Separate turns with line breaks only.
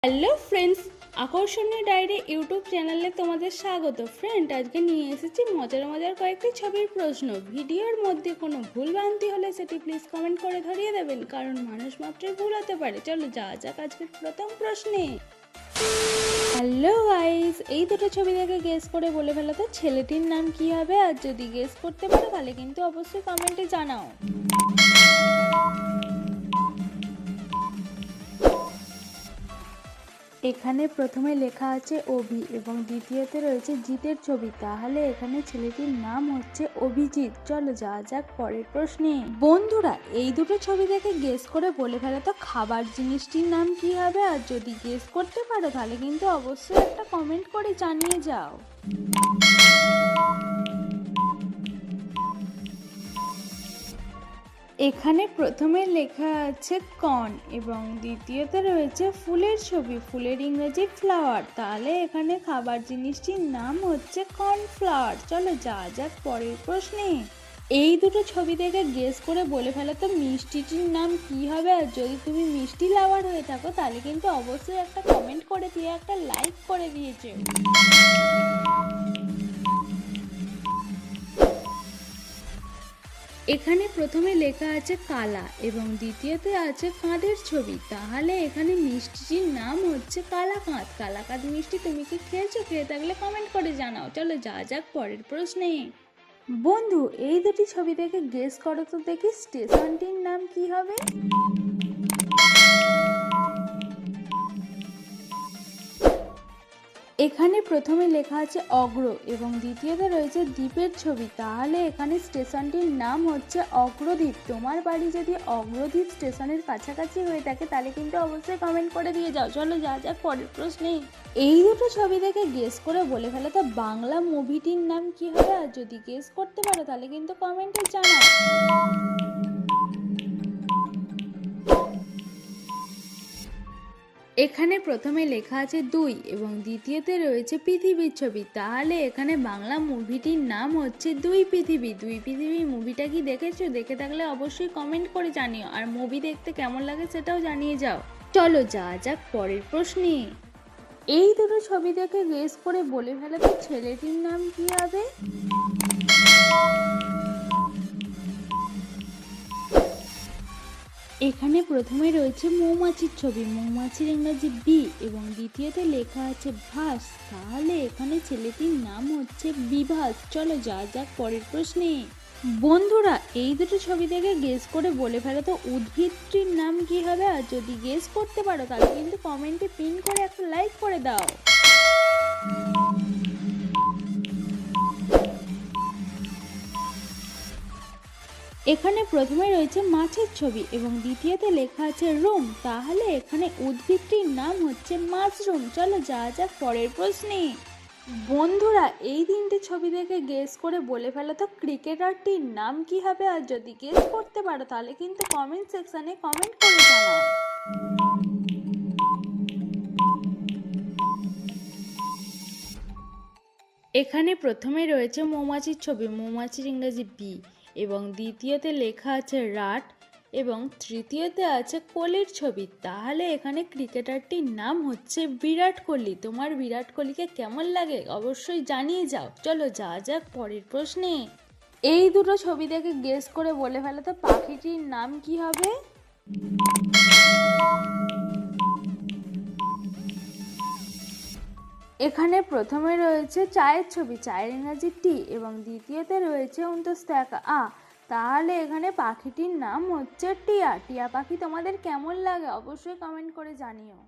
Hello friends, আকর্ষণীয় diary YouTube চ্যানেলে তোমাদের স্বাগত। ফ্রেন্ড, আজকে নিয়ে এসেছি মজার মজার কয়েকটি ছবির প্রশ্ন। ভিডিওর মধ্যে কোনো ভুলভ্রান্তি হলে সেটি প্লিজ কমেন্ট করে ধরিয়ে দেবেন, কারণ মানুষ মাত্রই ভুল হতে পারে। চলো যাওয়া যাক আজকের প্রথম প্রশ্নে। হ্যালো গাইস, এই দুটো ছবি দেখে গেস করে বলে ফেলো তো ছেলেটির নাম কি হবে। আর যদি গেস করতে পারো তাহলে কিন্তু অবশ্যই কমেন্টে জানাও। এখানে প্রথমে লেখা আছে অভি এবং দ্বিতীয়তে রয়েছে জিতের ছবি, তাহলে এখানে ছেলেটির নাম হচ্ছে অভিজিৎ। চলো যাওয়া যাক পরের প্রশ্নে। বন্ধুরা, এই দুটো ছবি দেখে গেস করে বলে ফেলো তো খাবার জিনিসটির নাম কি হবে। আর যদি গেস করতে পারো তাহলে কিন্তু অবশ্যই একটা কমেন্ট করে জানিয়ে যাও। এখানে প্রথমে লেখা আছে কর্ন এবং দ্বিতীয়তে রয়েছে ফুলের ছবি, ফুলের ইংরেজি ফ্লাওয়ার, তাহলে এখানে খাবার জিনিসটির নাম হচ্ছে কর্নফ্লাওয়ার। চলো যাওয়া যাক পরের প্রশ্নে। এই দুটো ছবি দেখে গেস করে বলে ফেলো তো মিষ্টিটির নাম কি হবে। আর যদি তুমি মিষ্টি লাভার হয়ে থাকো তাহলে কিন্তু অবশ্যই একটা কমেন্ট করে দিয়ে একটা লাইক করে দিয়েছো। এখানে প্রথমে লেখা আছে কালা এবং দ্বিতীয়তে আছে কাঁধের ছবি, তাহলে এখানে মিষ্টিটির নাম হচ্ছে কালাকাঁদ। কালাকাঁদ মিষ্টি তুমি কি খেয়েছো? খেয়ে থাকলে কমেন্ট করে জানাও। চলো যাওয়া যাক পরের প্রশ্নে। বন্ধু, এই দুটি ছবি দেখে গেস করো তো দেখি স্টেশনটির নাম কি হবে। এখানে প্রথমে লেখা আছে অগ্র এবং দ্বিতীয়তে রয়েছে দ্বীপের ছবি, তাহলে এখানে স্টেশনটির নাম হচ্ছে অগ্রদ্বীপ। তোমার বাড়ি যদি অগ্রদ্বীপ স্টেশনের কাছাকাছি হয়ে থাকে তাহলে কিন্তু অবশ্যই কমেন্ট করে দিয়ে যাও। চলো যা যাক পরের প্রশ্নে। এই দুটো ছবি দেখে গেস করে বলে ফেলো তো বাংলা মুভিটির নাম কি হবে। আর যদি গেস করতে পারো তাহলে কিন্তু কমেন্টে জানাও। এখানে প্রথমে লেখা আছে দুই এবং দ্বিতীয়তে রয়েছে পৃথিবীর ছবি, তাহলে এখানে বাংলা মুভিটির নাম হচ্ছে দুই পৃথিবী। দুই পৃথিবী মুভিটা কি দেখেছো? দেখে থাকলে অবশ্যই কমেন্ট করে জানিও, আর মুভি দেখতে কেমন লাগে সেটাও জানিয়ে যাও। চলো যাওয়া যাক পরের প্রশ্নে। এই দুটো ছবি দেখে গেস করে বলে ফেলো তো ছেলেটির নাম কি হবে। এখানে প্রথমে রয়েছে মৌমাছির ছবি, মৌমাছির ইংরেজি বি এবং দ্বিতীয়তে লেখা আছে ভাস, তাহলে এখানে ছেলেটির নাম হচ্ছে বিভাস। চলো যাওয়া যাক পরের প্রশ্নে। বন্ধুরা, এই দুটো ছবি দেখে গেস করে বলে ফেলো তো উদ্ভিদটির নাম কি হবে। আর যদি গেস করতে পারো তাহলে কিন্তু কমেন্টে পিন করে একটা লাইক করে দাও। এখানে প্রথমে রয়েছে মাছের ছবি এবং দ্বিতীয়তে লেখা আছে রুম, তাহলে এখানে উদ্ভিদটির নাম হচ্ছে মাশরুম। চলো যাওয়া যাক পরের প্রশ্নে। বন্ধুরা, এই তিনটে ছবি দেখে গেস করে বলে ফেলো তো ক্রিকেটারটির নাম কি হবে। আর যদি গেস করতে পারো তাহলে কিন্তু কমেন্ট সেকশনে কমেন্ট করে জানাও। এখানে প্রথমে রয়েছে মৌমাছির ছবি, মৌমাছির ইংরেজি বি এবং দ্বিতীয়তে লেখা আছে রাট এবং তৃতীয়তে আছে কোহলির ছবি, তাহলে এখানে ক্রিকেটারটির নাম হচ্ছে বিরাট কোহলি। তোমার বিরাট কোহলিকে কেমন লাগে অবশ্যই জানিয়ে যাও। চলো যাওয়া যাক পরের প্রশ্নে। এই দুটো ছবি দেখে গেস করে বলে ফেলো তো পাখিটির নাম কি হবে। এখানে প্রথমে রয়েছে চায়ের ছবি, চায়ের ইংরাজি টি এবং দ্বিতীয়তে রয়েছে আ, তাহলে এখানে পাখিটির নাম হচ্ছে টিয়া। টিয়া পাখি তোমাদের কেমন লাগে অবশ্যই কমেন্ট করে জানিও।